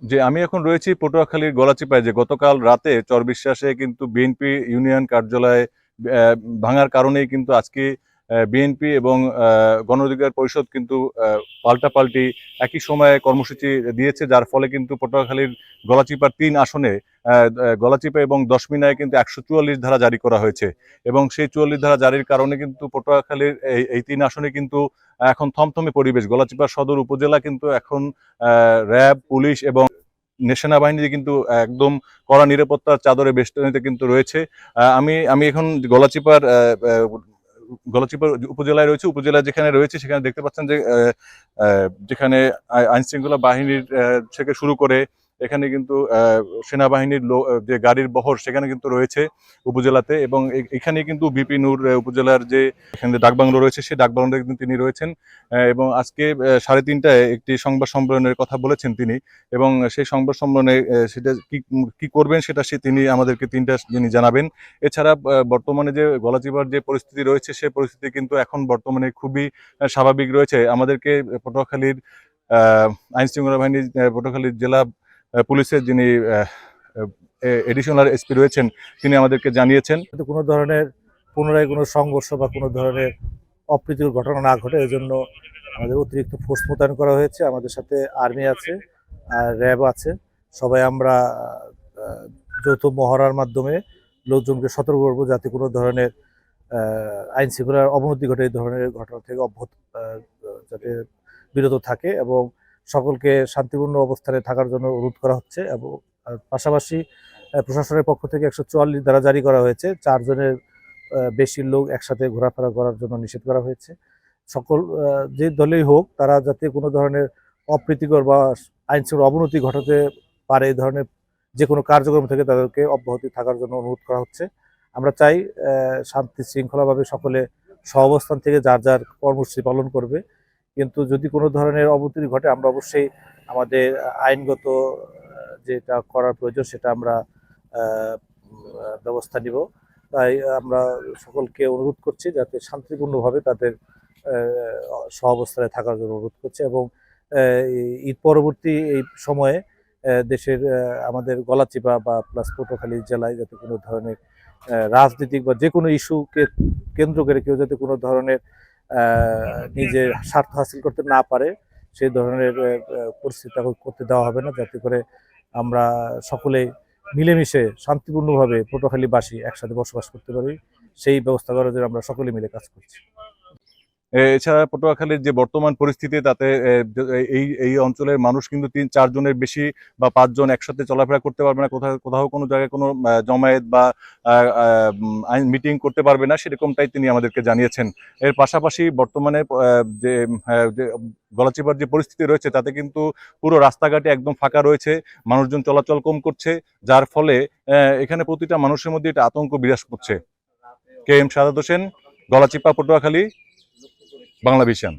যে আমি এখন রয়েছি পটুয়াখালীর গলাচিপায়, যে গতকাল রাতে চরবিশ্বাসে কিন্তু বিএনপি ইউনিয়ন কার্যালয় আহ, ভাঙার কারণেই কিন্তু আজকে বিএনপি এবং গণ অধিকার পরিষদ কিন্তু পাল্টাপাল্টি একই সময়ে কর্মসূচি দিয়েছে, যার ফলে কিন্তু পটুয়াখালীর গলাচিপার 3 আসনে গলাচিপা এবং দশমিনায় কিন্তু 144 ধারা জারি করা হয়েছে। এবং সেই 44 ধারা জারির কারণে কিন্তু পটুয়াখালীর এই 3 আসনে কিন্তু এখন থমথমে পরিবেশ। গলাচিপা সদর উপজেলা কিন্তু এখন র্যাব, পুলিশ এবং সেনাবাহিনী কিন্তু একদম কড়া নিরাপত্তার চাদরে বেষ্টনীতে কিন্তু রয়েছে। আমি আমি এখন গলাচিপার উপজেলায় রয়েছে। উপজেলা যেখানে রয়েছে সেখানে দেখতে পাচ্ছেন যে যেখানে আইন শৃঙ্খলা বাহিনীর থেকে শুরু করে এখানে কিন্তু সেনাবাহিনীর যে গাড়ির বহর সেখানে কিন্তু রয়েছে উপজেলাতে। এবং এখানে কিন্তু বিপি নূর উপজেলার যে এখানে ডাকবাংলো রয়েছে সেই ডাকবাংলোতে কিন্তু তিনি রয়েছেন। এবং আজকে 3:30টায় একটি সংবাদ সম্মেলনের কথা বলেছেন তিনি। এবং সেই সংবাদ সম্মেলনে সেটা কি করবেন সেটা তিনি আমাদেরকে 3টা জিনিস জানাবেন। এছাড়া বর্তমানে যে গলাচিপার যে পরিস্থিতি রয়েছে সেই পরিস্থিতি কিন্তু এখন বর্তমানে খুবই স্বাভাবিক রয়েছে। আমাদেরকে পটুয়াখালীর আইন শৃঙ্খলা বাহিনীর পটুয়াখালীর জেলা পুলিশের যিনি এডিশনাল এসপি রয়েছেন তিনি আমাদেরকে জানিয়েছেন কোনো ধরনের পুনরায় কোনো সংঘর্ষ বা কোনো ধরনের অপ্রীতিকর ঘটনা না ঘটে এই জন্য আমাদের অতিরিক্ত ফোর্স মোতায়েন করা হয়েছে। আমাদের সাথে আর্মি আছে আর র্যাব আছে। সবাই আমরা যৌথ মহড়ার মাধ্যমে লোকজনকে সতর্ক করবো যাতে কোনো ধরনের আইন শৃঙ্খলার অবনতি ঘটে, এই ধরনের ঘটনা থেকে যাতে বিরত থাকে এবং সকলকে শান্তিপূর্ণ অবস্থানে থাকার জন্য অনুরোধ করা হচ্ছে। এবং পাশাপাশি প্রশাসনের পক্ষ থেকে 144 ধারা জারি করা হয়েছে। 4 জনের বেশি লোক একসাথে ঘোরাফেরা করার জন্য নিষেধ করা হয়েছে। সকল যে দলেই হোক তারা যাতে কোনো ধরনের অপ্রীতিকর বা আইনশৃঙ্খলার অবনতি ঘটাতে পারে এই ধরনের যে কোনো কার্যক্রম থেকে তাদেরকে অব্যাহতি থাকার জন্য অনুরোধ করা হচ্ছে। আমরা চাই শান্তি শৃঙ্খলাভাবে সকলে সহাবস্থান থেকে যার যার কর্মসূচি পালন করবে। কিন্তু যদি কোনো ধরনের অবনতি ঘটে আমরা অবশ্যই আমাদের আইনগত যেটা করার প্রয়োজন সেটা আমরা ব্যবস্থা নিব। তাই আমরা সকলকে অনুরোধ করছি যাতে শান্তিপূর্ণভাবে তাদের সহাবস্থানে থাকার জন্য অনুরোধ করছি। এবং ঈদ পরবর্তী এই সময়ে দেশের আমাদের গলাচিপা বা প্লাস পটুয়াখালী জেলায় যাতে কোনো ধরনের রাজনৈতিক বা যে কোনো ইস্যুকে কেন্দ্র করে কেউ যাতে কোনো ধরনের নিজের স্বার্থ হাসিল করতে না পারে সেই ধরনের পরিস্থিতি করতে দেওয়া হবে না, যাতে করে আমরা সকলে মিলেমিশে শান্তিপূর্ণভাবে পটুয়াখালীবাসী একসাথে বসবাস করতে পারি। সেই ব্যবস্থা করার জন্য আমরা সকলে মিলে কাজ করছি। এছাড়া পটুয়াখালীর যে বর্তমান পরিস্থিতি তাতে এই এই অঞ্চলের মানুষ কিন্তু 3-4 জনের বেশি বা 5 জন একসাথে চলাফেরা করতে পারবে না, কোথাও কোথাও কোনো জায়গায় কোনো জমায়েত বা আইন মিটিং করতে পারবে না, সেরকমটাই তিনি আমাদেরকে জানিয়েছেন। এর পাশাপাশি বর্তমানে যে গলাচিপার যে পরিস্থিতি রয়েছে তাতে কিন্তু পুরো রাস্তাঘাটে একদম ফাঁকা রয়েছে, মানুষজন চলাচল কম করছে, যার ফলে এখানে প্রতিটা মানুষের মধ্যে এটা আতঙ্ক বিরাজ করছে। KM Sadat Hossain, Galachipa, Patuakhali, Bangla vision.